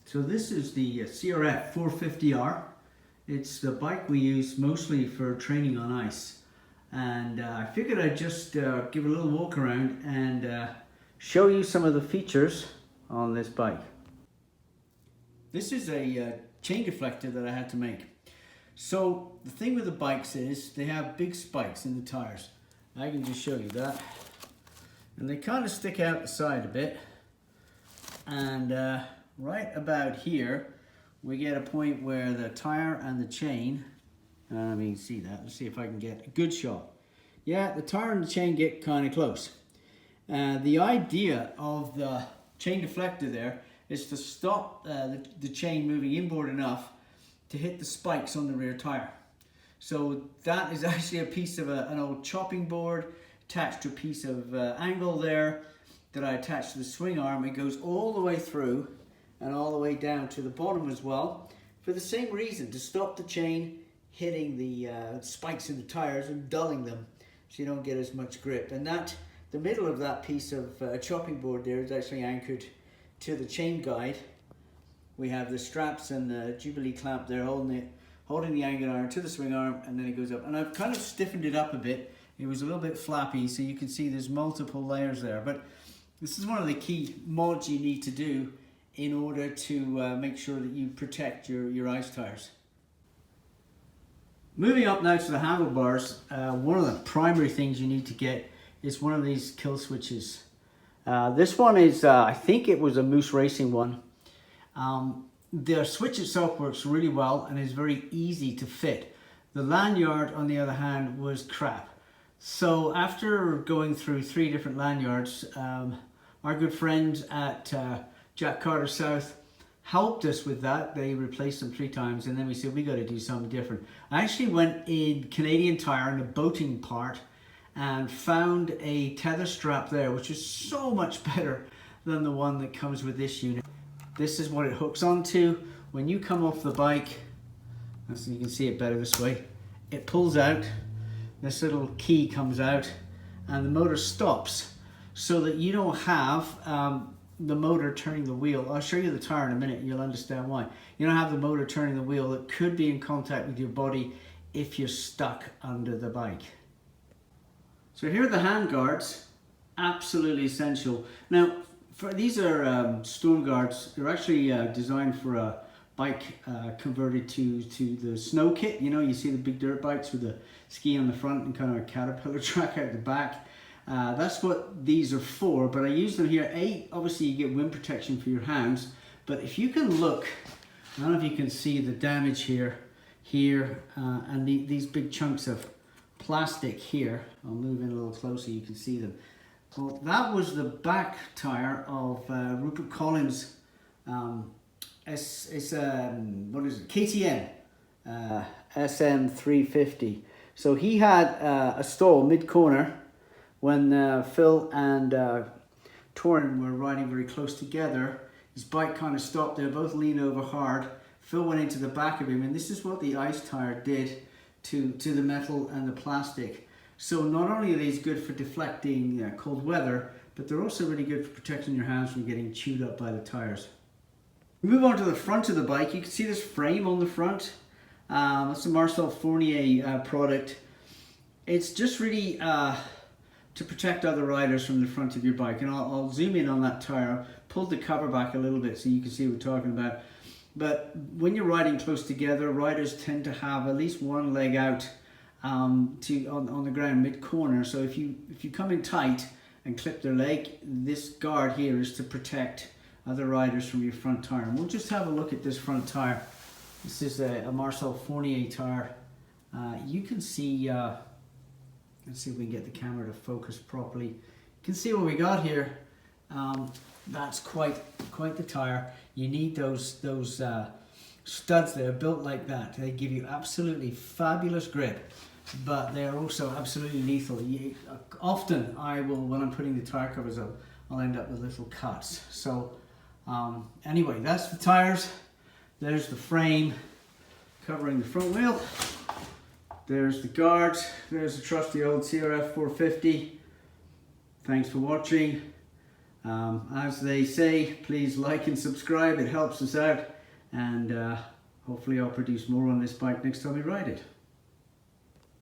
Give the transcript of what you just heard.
So this is the CRF450R. It's the bike we use mostly for training on ice. And I figured I'd just give a little walk around and show you some of the features on this bike. This is a chain deflector that I had to make. So the thing with the bikes is they have big spikes in the tires. I can just show you that. And they kind of stick out the side a bit. And right about here, we get a point where the tire and the chain, I mean, see that, let's see if I can get a good shot. Yeah, the tire and the chain get kind of close. The idea of the chain deflector there is to stop the chain moving inboard enough to hit the spikes on the rear tire. So that is actually a piece of an old chopping board attached to a piece of angle there that I attached to the swing arm. It goes all the way through and all the way down to the bottom as well, for the same reason, to stop the chain hitting the spikes in the tires and dulling them so you don't get as much grip. And that, the middle of that piece of chopping board there is actually anchored to the chain guide. We have the straps and the Jubilee clamp there holding the angle iron to the swing arm, and then it goes up. And I've kind of stiffened it up a bit. It was a little bit flappy, so you can see there's multiple layers there. But this is one of the key mods you need to do in order to make sure that you protect your ice tires. Moving up now to the handlebars, one of the primary things you need to get is one of these kill switches. This one is, I think it was a Moose Racing one. The switch itself works really well and is very easy to fit. The lanyard, on the other hand, was crap. So after going through 3 different lanyards, our good friends at Jack Carter South helped us with that. They replaced them 3 times, and then we said we got to do something different. I actually went in Canadian Tire in the boating part and found a tether strap there, which is so much better than the one that comes with this unit. This is what it hooks onto. When you come off the bike, so you can see it better this way, it pulls out, this little key comes out, and the motor stops, so that you don't have the motor turning the wheel. I'll show you the tire in a minute and you'll understand why. You don't have the motor turning the wheel that could be in contact with your body if you're stuck under the bike. So here are the hand guards, absolutely essential. Now, these are storm guards. They're actually designed for a bike converted to the snow kit. You know, you see the big dirt bikes with the ski on the front and kind of a caterpillar track out the back. That's what these are for, but I use them here. Obviously you get wind protection for your hands, but if you can look, I don't know if you can see the damage here, and these big chunks of plastic here. I'll move in a little closer, you can see them. Well, that was the back tire of Rupert Collins' KTM SM350. So he had a stall mid-corner when Phil and Torin were riding very close together. His bike kind of stopped. They both leaned over hard. Phil went into the back of him, and this is what the ice tire did to the metal and the plastic. So not only are these good for deflecting cold weather, but they're also really good for protecting your hands from getting chewed up by the tires. We move on to the front of the bike. You can see this frame on the front. That's a Marcel Fournier product. It's just really to protect other riders from the front of your bike. And I'll zoom in on that tire. Pull the cover back a little bit so you can see what we're talking about. But when you're riding close together, riders tend to have at least one leg out on the ground mid-corner. So if you come in tight and clip their leg, this guard here is to protect other riders from your front tire. And we'll just have a look at this front tire. This is a Marcel Fournier tire. You can see, let's see if we can get the camera to focus properly. You can see what we got here. That's quite the tire. You need those studs there built like that. They give you absolutely fabulous grip, but they're also absolutely lethal. Often I will, when I'm putting the tire covers up, I'll end up with little cuts. So anyway, that's the tires. There's the frame covering the front wheel. There's the guards. There's the trusty old CRF450. Thanks for watching. As they say, please like and subscribe, it helps us out, and hopefully I'll produce more on this bike next time we ride it.